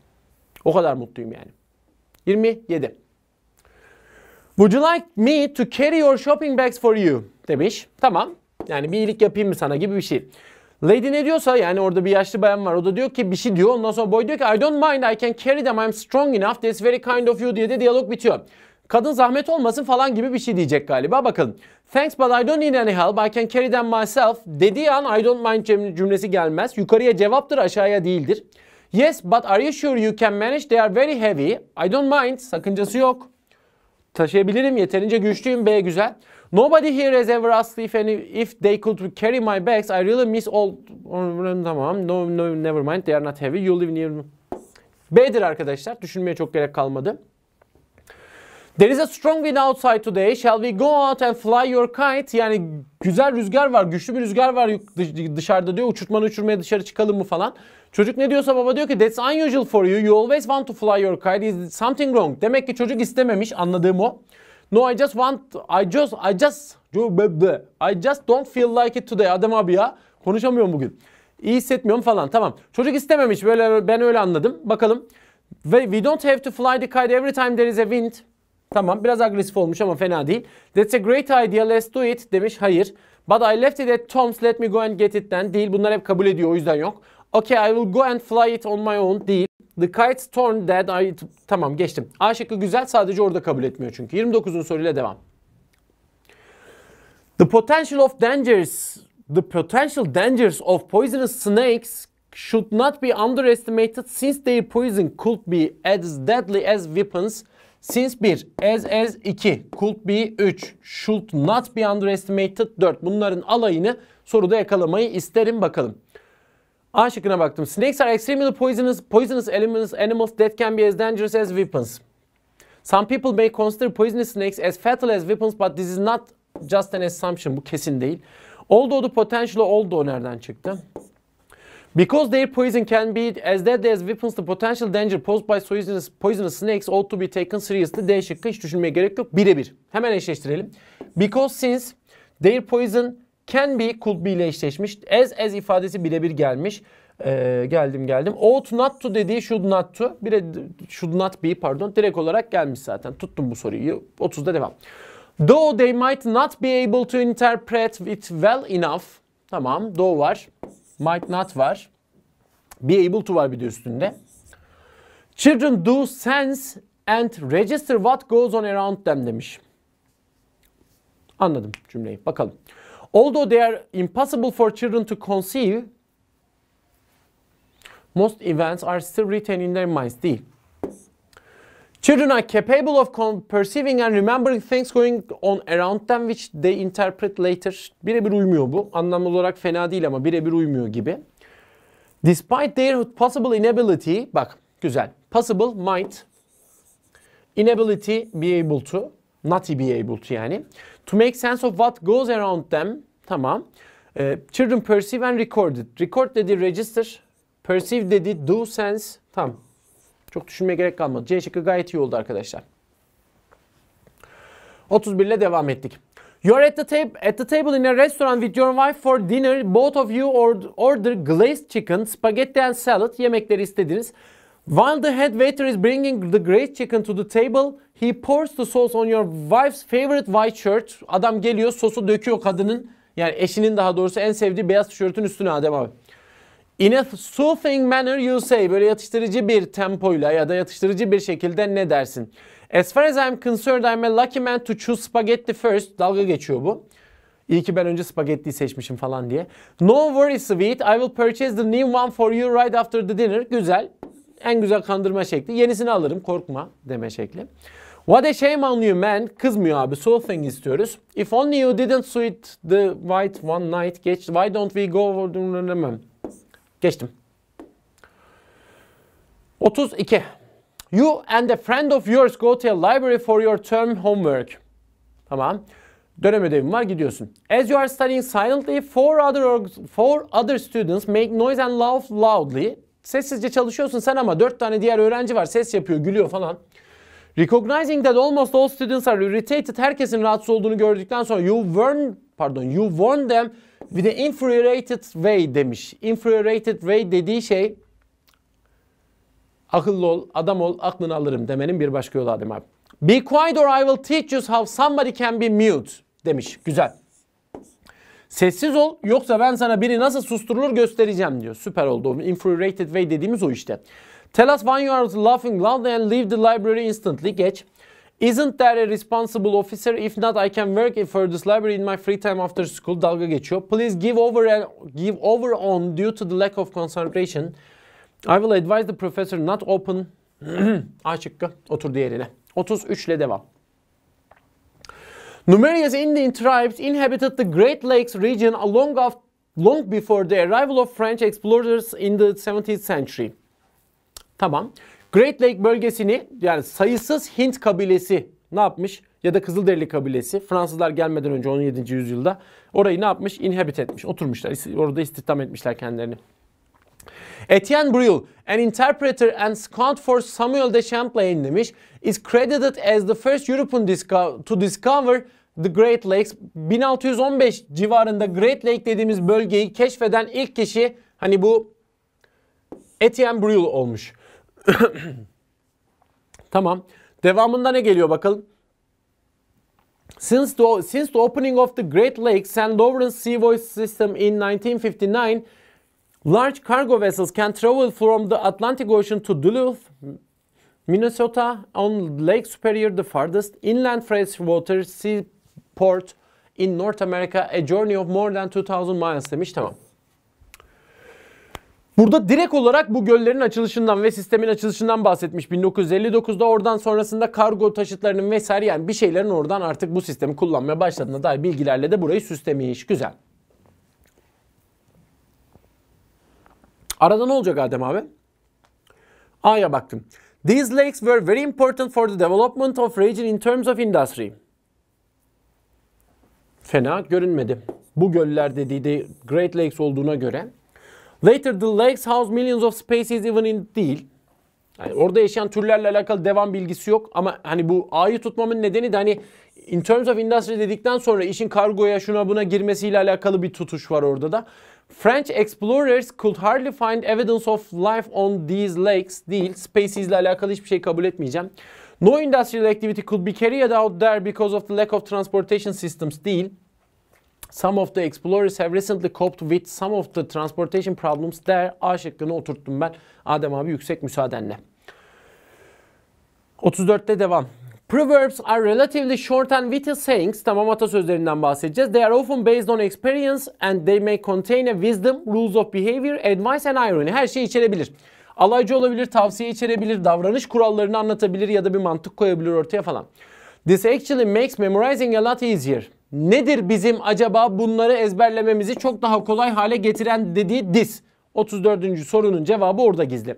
O kadar mutluyum yani. 27. Would you like me to carry your shopping bags for you? Demiş. Tamam. Yani bir iyilik yapayım mı sana gibi bir şey. Lady ne diyorsa, yani orada bir yaşlı bayan var. O da diyor ki bir şey diyor. Ondan sonra boy diyor ki I don't mind, I can carry them, I'm strong enough, that's very kind of you diye de diyalog bitiyor. Kadın zahmet olmasın falan gibi bir şey diyecek galiba. Bakalım. Thanks but I don't need any help, I can carry them myself dediği an I don't mind cümlesi gelmez. Yukarıya cevaptır, aşağıya değildir. Yes but are you sure you can manage, they are very heavy, I don't mind, sakıncası yok. Taşıyabilirim, yeterince güçlüyüm, B güzel. Nobody here has ever asked if they could carry my bags. I really miss all... Tamam, no, never mind, they are not heavy. You live near... B'dir arkadaşlar, düşünmeye çok gerek kalmadı. There is a strong wind outside today. Shall we go out and fly your kite? Yani güzel rüzgar var, güçlü bir rüzgar var dışarıda diyor. Uçurtmanı uçurmaya dışarı çıkalım mı falan. Çocuk ne diyorsa baba diyor ki that's unusual for you. You always want to fly your kite. Is something wrong? Demek ki çocuk istememiş, anladığım o. No, I just don't feel like it today. Adem abi ya, konuşamıyorum bugün. İyi hissetmiyorum falan. Tamam. Çocuk istememiş. Böyle, ben öyle anladım. Bakalım. We don't have to fly the kite every time there is a wind. Tamam, biraz agresif olmuş ama fena değil. That's a great idea, let's do it demiş. Hayır. But I left it at Tom's, let me go and get it'ten değil. Bunlar hep kabul ediyor, o yüzden yok. Okay, I will go and fly it on my own değil. The kite's torn dead. Tamam, geçtim. A şıkkı güzel, sadece orada kabul etmiyor çünkü. 29. soruyla devam. The potential dangers of poisonous snakes should not be underestimated since their poison could be as deadly as weapons. Since 1, as 2, could be 3, should not be underestimated 4. Bunların alayını soruda yakalamayı isterim, bakalım. A şıkkına baktım. Snakes are extremely poisonous animals that can be as dangerous as weapons. Some people may consider poisonous snakes as fatal as weapons, but this is not just an assumption. Bu kesin değil. Although the potential nereden çıktı? Because their poison can be as deadly as weapons, the potential danger posed by poisonous snakes ought to be taken seriously. D şıkkı, hiç düşünmeye gerek yok. Birebir. Hemen eşleştirelim. Because since their poison can be, could be ile eşleşmiş. As ifadesi birebir gelmiş. Geldim. Ought not to dediği should not to. Bir de should not be, pardon. Direkt olarak gelmiş zaten. Tuttum bu soruyu. 30'da devam. Though they might not be able to interpret it well enough. Tamam. Though var. Might not var. Be able to var bir de üstünde. Children do sense and register what goes on around them demiş. Anladım cümleyi. Bakalım. Although they are impossible for children to conceive, most events are still retained in their minds. Değil. Children are capable of perceiving and remembering things going on around them which they interpret later. Birebir uymuyor bu. Anlam olarak fena değil ama birebir uymuyor gibi. Despite their possible inability, bak güzel. Possible, might. Inability, be able to. Not be able to yani. To make sense of what goes around them. Tamam. Children perceive and record it. Record dedi register. Perceive dedi do sense. Tamam. Çok düşünmeye gerek kalmadı. C şıkkı gayet iyi oldu arkadaşlar. 31 ile devam ettik. You're at the table in a restaurant with your wife for dinner. Both of you order glazed chicken, spaghetti and salad. Yemekleri istediniz. While the head waiter is bringing the glazed chicken to the table, he pours the sauce on your wife's favorite white shirt. Adam geliyor, sosu döküyor kadının, yani eşinin daha doğrusu en sevdiği beyaz tişörtün üstüne Adem abi. In a soothing manner you say, böyle yatıştırıcı bir tempoyla ya da yatıştırıcı bir şekilde ne dersin? As far as I'm concerned, I'm a lucky man to choose spaghetti first. Dalga geçiyor bu. İyi ki ben önce spagettiyi seçmişim falan diye. No worries sweet, I will purchase the new one for you right after the dinner. Güzel. En güzel kandırma şekli. Yenisini alırım, korkma deme şekli. What a shame on you man. Kızmıyor abi. Soothing istiyoruz. If only you didn't sweet the white one night. Geç. Why don't we go over the... Geçtim. 32. You and a friend of yours go to a library for your term homework. Tamam. Dönem ödevin var, gidiyorsun. As you are studying silently, four other students make noise and laugh loudly. Sessizce çalışıyorsun sen ama 4 tane diğer öğrenci var. Ses yapıyor, gülüyor falan. Recognizing that almost all students are irritated. Herkesin rahatsız olduğunu gördükten sonra you warn them with an infuriated way demiş. Infuriated way dediği şey akıllı ol, adam ol, aklını alırım demenin bir başka yolu Adem abi. Be quiet or I will teach you how somebody can be mute demiş. Güzel. Sessiz ol yoksa ben sana biri nasıl susturulur göstereceğim diyor. Süper oldu. Infuriated way dediğimiz o işte. Tell us when you are laughing loudly and leave the library instantly. Geç. Isn't there a responsible officer? If not, I can work for this library in my free time after school. Dalga geçiyor. Please give over on due to the lack of concentration. I will advise the professor not open. A şıkkı. Oturdu yerine. 33 ile devam. Numerous Indian tribes inhabited the Great Lakes region long before the arrival of French explorers in the 17th century. Tamam. Great Lake bölgesini, yani sayısız Hint kabilesi ne yapmış? Ya da Kızılderili kabilesi, Fransızlar gelmeden önce 17. yüzyılda orayı ne yapmış? Inhabit etmiş, oturmuşlar. Orada istihdam etmişler kendilerini. Etienne Breuil, an interpreter and scout for Samuel de Champlain demiş, is credited as the first European to discover the Great Lakes. 1615 civarında Great Lake dediğimiz bölgeyi keşfeden ilk kişi hani bu Etienne Breuil olmuş. Tamam. Devamında ne geliyor bakalım. Since the opening of the Great Lakes St. Lawrence Seaboy System in 1959, large cargo vessels can travel from the Atlantic Ocean to Duluth, Minnesota, on Lake Superior, the farthest inland freshwater seaport in North America, a journey of more than 2000 miles demiş. Tamam. Burada direkt olarak bu göllerin açılışından ve sistemin açılışından bahsetmiş 1959'da. Oradan sonrasında kargo taşıtlarının vesaire, yani bir şeylerin oradan artık bu sistemi kullanmaya başladığına dair bilgilerle de burayı süslemiş. Güzel. Arada ne olacak Adem abi? A'ya baktım. These lakes were very important for the development of region in terms of industry. Fena görünmedi. Bu göller dediği de Great Lakes olduğuna göre. Later the lakes house millions of species even in değil. Yani orada yaşayan türlerle alakalı devam bilgisi yok ama hani bu A'yı tutmamın nedeni de hani in terms of industry dedikten sonra işin kargoya şuna buna girmesiyle alakalı bir tutuş var orada da. French explorers could hardly find evidence of life on these lakes değil. Species ile alakalı hiçbir şey kabul etmeyeceğim. No industrial activity could be carried out there because of the lack of transportation systems değil. Some of the explorers have recently coped with some of the transportation problems there. A şıkkını oturttum ben. Adem abi yüksek müsaadenle. 34'te devam. Proverbs are relatively short and witty sayings. Tamam, atasözlerinden bahsedeceğiz. They are often based on experience and they may contain a wisdom, rules of behavior, advice and irony. Her şeyi içerebilir. Alaycı olabilir, tavsiye içerebilir, davranış kurallarını anlatabilir ya da bir mantık koyabilir ortaya falan. This actually makes memorizing a lot easier. Nedir bizim acaba bunları ezberlememizi çok daha kolay hale getiren dediği this? 34. sorunun cevabı orada gizli.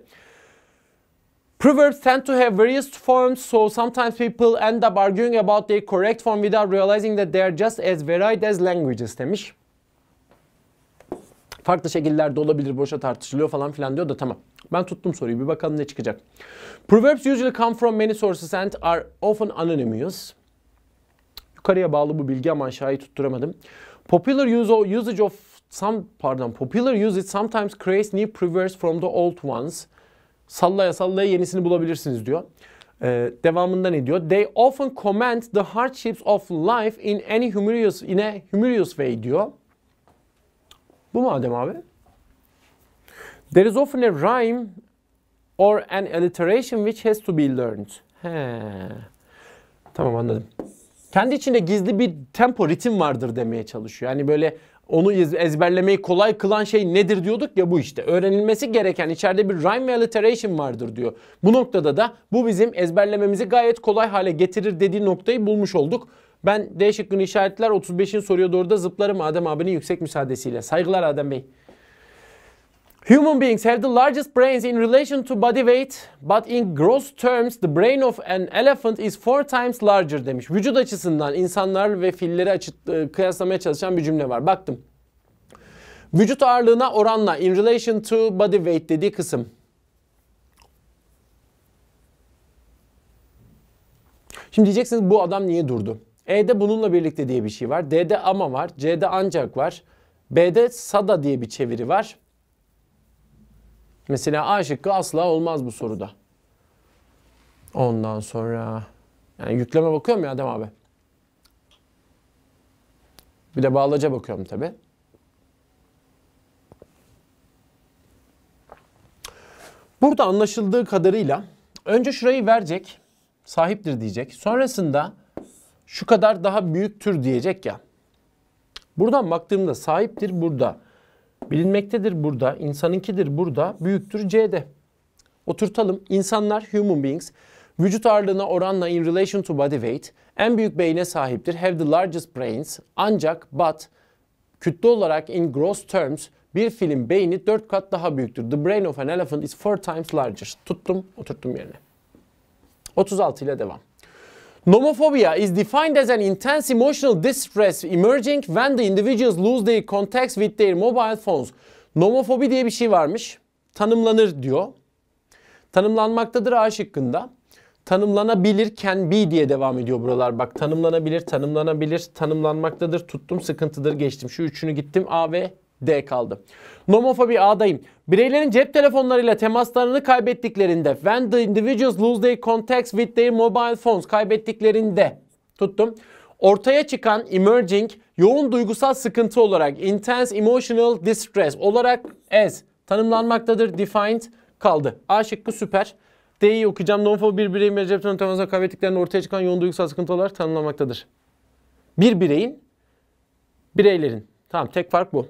Proverbs tend to have various forms, so sometimes people end up arguing about their correct form without realizing that they are just as varied as languages demiş. Farklı şekillerde olabilir, boşa tartışılıyor falan filan diyor da tamam. Ben tuttum soruyu, bir bakalım ne çıkacak. Proverbs usually come from many sources and are often anonymous. Yukarıya bağlı bu bilgi ama aşağıyı tutturamadım. Popular usage sometimes creates new proverbs from the old ones. Sallaya sallaya yenisini bulabilirsiniz diyor. Devamında ne diyor? They often comment the hardships of life in a humorous way diyor. Bu mu Adem abi? There is often a rhyme or an alliteration which has to be learned. He. Tamam, anladım. Kendi içinde gizli bir tempo, ritim vardır demeye çalışıyor. Yani böyle onu ezberlemeyi kolay kılan şey nedir diyorduk ya, bu işte. Öğrenilmesi gereken içeride bir rhyme ve alliteration vardır diyor. Bu noktada da bu bizim ezberlememizi gayet kolay hale getirir dediği noktayı bulmuş olduk. Ben D şıkkını işaretler, 35'in soruya doğru da zıplarım Adem abinin yüksek müsaadesiyle. Saygılar Adem Bey. Human beings have the largest brains in relation to body weight, but in gross terms the brain of an elephant is 4 times larger demiş. Vücut açısından insanlar ve filleri kıyaslamaya çalışan bir cümle var. Baktım. Vücut ağırlığına oranla, in relation to body weight dediği kısım. Şimdi diyeceksiniz bu adam niye durdu? E'de bununla birlikte diye bir şey var. D'de ama var. C'de ancak var. B'de sada diye bir çeviri var. Mesela A şıkkı asla olmaz bu soruda. Ondan sonra yani yükleme bakıyorum ya Adem abi. Bir de bağlaca bakıyorum tabi. Burada anlaşıldığı kadarıyla önce şurayı verecek, sahiptir diyecek. Sonrasında şu kadar daha büyüktür diyecek ya. Buradan baktığımda sahiptir burada. Bilinmektedir burada. İnsanınkidir burada. Büyüktür C'de. Oturtalım. İnsanlar, human beings, vücut ağırlığına oranla in relation to body weight en büyük beyne sahiptir. Have the largest brains. Ancak but kütle olarak in gross terms bir filin beyni 4 kat daha büyüktür. The brain of an elephant is 4 times larger. Tuttum, oturttum yerine. 36 ile devam. Nomophobia is defined as an intense emotional distress emerging when the individuals lose their contacts with their mobile phones. Nomofobi diye bir şey varmış. Tanımlanır diyor. Tanımlanmaktadır A şıkkında. Tanımlanabilir, can be diye devam ediyor buralar. Bak, tanımlanabilir, tanımlanmaktadır, tuttum, sıkıntıdır, geçtim. Şu üçünü gittim, A ve D kaldı. Nomofobi A'dayım. Bireylerin cep telefonlarıyla temaslarını kaybettiklerinde, when the individuals lose their contacts with their mobile phones, kaybettiklerinde, tuttum. Ortaya çıkan emerging, yoğun duygusal sıkıntı olarak, intense emotional distress olarak as, tanımlanmaktadır, defined kaldı. A şıkkı süper. D'yi okuyacağım. Nomofobi bir bireyin ve cep telefonu temaslarını kaybettiklerinde ortaya çıkan yoğun duygusal sıkıntı olarak tanımlanmaktadır. Bir bireyin, bireylerin. Tamam, tek fark bu.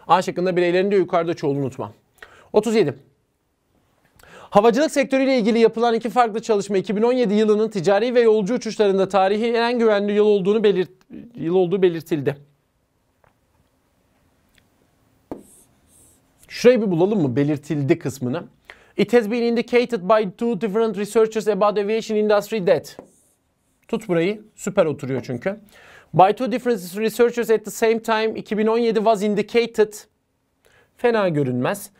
A şıkkında bireylerin de yukarıda çoğulu unutma. 37. Havacılık sektörüyle ilgili yapılan iki farklı çalışma 2017 yılının ticari ve yolcu uçuşlarında tarihi en güvenli yıl olduğu belirtildi. Şurayı bir bulalım mı? Belirtildi kısmını. It has been indicated by two different researchers about aviation industry that. Tut burayı. Süper oturuyor çünkü. By two different researchers at the same time 2017 was indicated. Fena görünmez.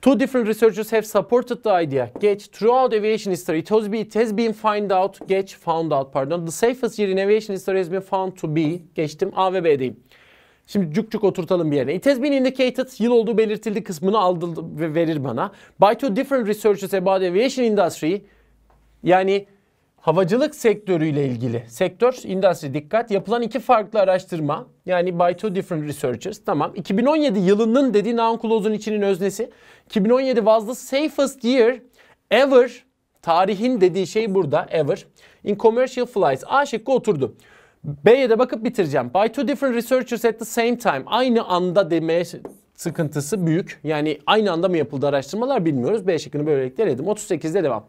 Two different researchers have supported the idea. Geç. Throughout aviation history it has been found out. The safest year in aviation history has been found to be. Geçtim. A ve B'deyim. Şimdi cuk oturtalım bir yerine. It has been indicated, yıl olduğu belirtildi kısmını aldı ve verir bana. By two different researchers about aviation industry, yani Havacılık sektörüyle ilgili. Sektör, industry dikkat. Yapılan 2 farklı araştırma. Yani by two different researchers. Tamam. 2017 yılının dediği noun clause'un içinin öznesi. 2017 was the safest year ever. Tarihin dediği şey burada. Ever. In commercial flights. A şıkkı oturdu. B'ye de bakıp bitireceğim. By two different researchers at the same time. Aynı anda demeye sıkıntısı büyük. Yani aynı anda mı yapıldı araştırmalar bilmiyoruz. B şıkkını böylelikle eledim. 38'de devam.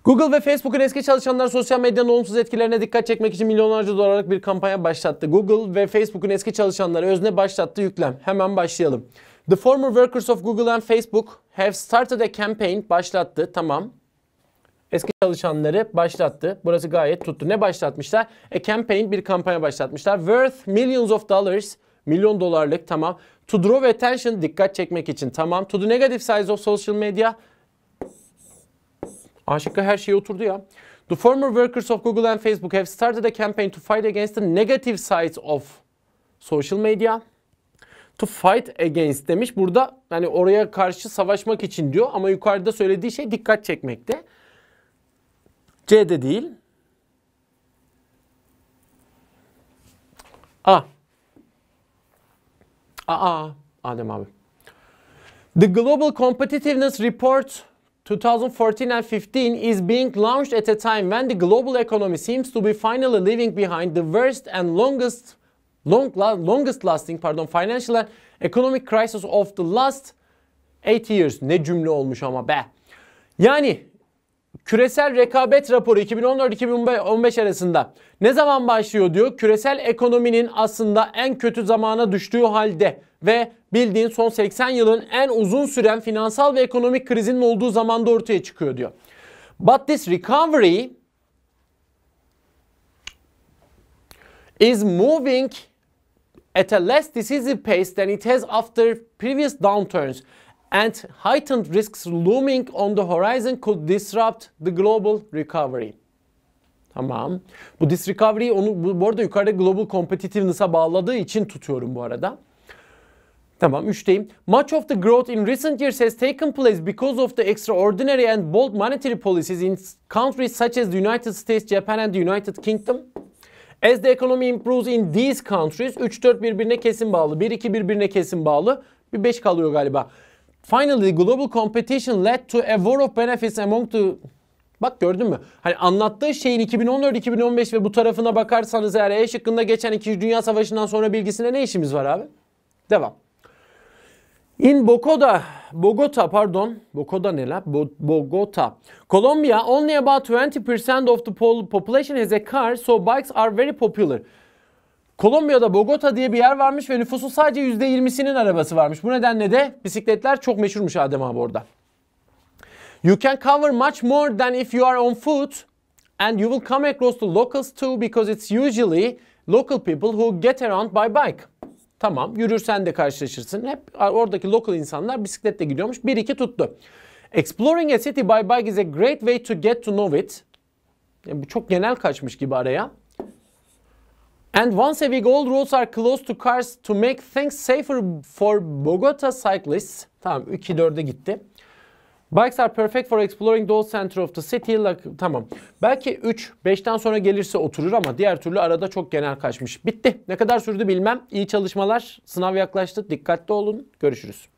Google ve Facebook'un eski çalışanları sosyal medyanın olumsuz etkilerine dikkat çekmek için milyonlarca dolarlık bir kampanya başlattı. Google ve Facebook'un eski çalışanları özne başlattı yüklem. Hemen başlayalım. The former workers of Google and Facebook have started a campaign. Başlattı. Tamam. Eski çalışanları başlattı. Burası gayet tuttu. Ne başlatmışlar? A campaign, bir kampanya başlatmışlar. Worth millions of dollars. Milyon dolarlık. Tamam. To draw attention, dikkat çekmek için. Tamam. To the negative sides of social media. Aşıkka her şey oturdu ya. The former workers of Google and Facebook have started a campaign to fight against the negative sides of social media. To fight against demiş. Burada hani oraya karşı savaşmak için diyor ama yukarıda söylediği şey dikkat çekmekte. C'de değil. Adem abi. The Global Competitiveness Report 2014 and 15 is being launched at a time when the global economy seems to be finally leaving behind the worst and longest lasting financial and economic crisis of the last 8 years. Ne cümle olmuş ama be. Yani küresel rekabet raporu 2014-2015 arasında ne zaman başlıyor diyor. Küresel ekonominin aslında en kötü zamana düştüğü halde ve bildiğin son 80 yılın en uzun süren finansal ve ekonomik krizinin olduğu zamanda ortaya çıkıyor diyor. But this recovery is moving at a less decisive pace than it has after previous downturns. And heightened risks looming on the horizon could disrupt the global recovery. Tamam. Bu disrecovery'yi bu arada yukarıda global competitiveness'a bağladığı için tutuyorum bu arada. Tamam, 3'teyim. Much of the growth in recent years has taken place because of the extraordinary and bold monetary policies in countries such as the United States, Japan and the United Kingdom. As the economy improves in these countries, 3-4 birbirine kesin bağlı, 1-2 birbirine kesin bağlı, bir 5 kalıyor galiba. Finally, global competition led to a war of benefits among the... Bak gördün mü? Hani anlattığı şeyin 2014-2015 ve bu tarafına bakarsanız eğer E şıkkında geçen 2. Dünya Savaşı'ndan sonra bilgisine ne işimiz var abi? Devam. In Bogota, Colombia, only about 20% of the population has a car, so bikes are very popular. Kolombiya'da Bogota diye bir yer varmış ve nüfusun sadece %20'sinin arabası varmış. Bu nedenle de bisikletler çok meşhurmuş Adem abi orada. You can cover much more than if you are on foot and you will come across the locals too because it's usually local people who get around by bike. Tamam, yürürsen de karşılaşırsın. Hep oradaki local insanlar bisikletle gidiyormuş. 1-2 tuttu. Exploring a city by bike is a great way to get to know it. Yani bu çok genel kaçmış gibi araya. And once a week all roads are closed to cars to make things safer for Bogota cyclists. Tamam, 2-4'e gitti. Bikes are perfect for exploring the old center of the city. Tamam. Belki 3-5'ten sonra gelirse oturur ama diğer türlü arada çok genel kaçmış. Bitti. Ne kadar sürdü bilmem. İyi çalışmalar. Sınav yaklaştı. Dikkatli olun. Görüşürüz.